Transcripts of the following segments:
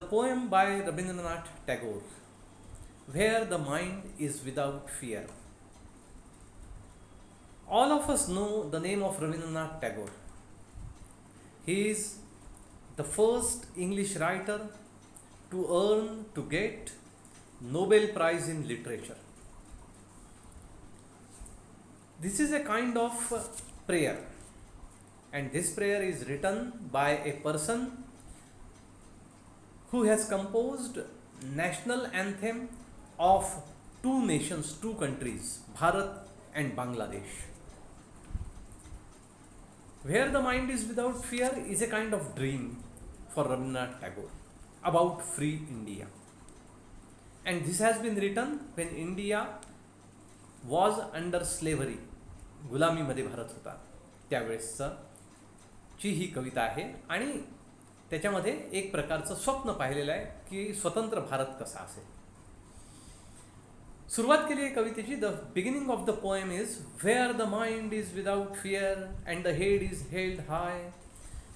Poem by Rabindranath Tagore, Where the Mind is Without Fear. All of us know the name of Rabindranath Tagore. He is the first English writer to get Nobel Prize in Literature. This is a kind of prayer, and this prayer is written by a person who has composed national anthem of two nations, two countries, Bharat and Bangladesh. Where the Mind is Without Fear is a kind of dream for Rabindranath Tagore about free India. And this has been written when India was under slavery, गुलामीमध्ये Bharat होता त्यावेळेसचा ची ही कविता आहे. आणि त्याच्यामध्ये एक प्रकारचं स्वप्न पाहिलेलं आहे की स्वतंत्र भारत कसा असेल. सुरुवात केली आहे कवितेची. The beginning of the poem is where the mind is without fear and the head is held high,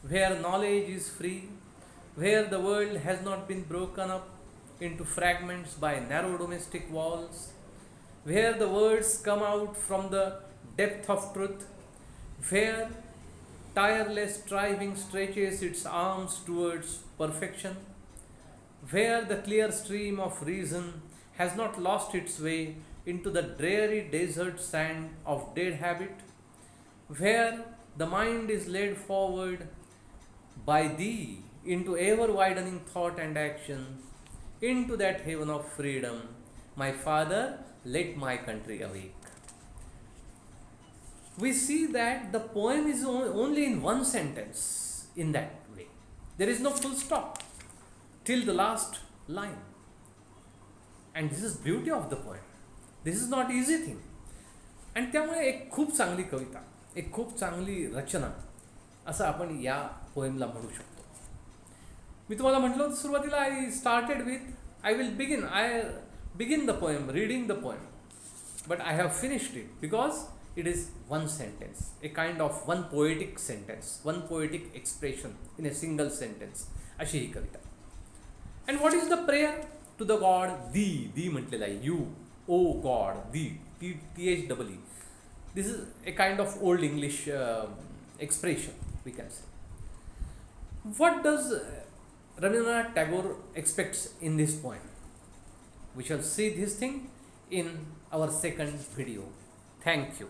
where knowledge is free, where the world has not been broken up into fragments by narrow domestic walls, where the words come out from the depth of truth, where tireless striving stretches its arms towards perfection, where the clear stream of reason has not lost its way into the dreary desert sand of dead habit, where the mind is led forward by thee into ever widening thought and action, into that haven of freedom, my Father, let my country awake. We see that the poem is only in one sentence in that way. There is no full stop till the last line. And this is beauty of the poem. This is not easy thing. आणि त्यामुळे एक खूप चांगली कविता, एक खूप चांगली रचना असं आपण या पोएमला म्हणू शकतो. मी तुम्हाला म्हटलं होतं सुरुवातीला I will begin the poem, reading the poem, but I have finished it because it is one sentence, a kind of one poetic sentence, one poetic expression in a single sentence. अशी ही कविता. And what is the prayer to the God? Thee म्हटलेला आहे. You, O God, thee, THEE. This is a kind of old English expression, we can say. What does Rabindranath Tagore expects in this poem? We shall see this thing in our second video. Thank you.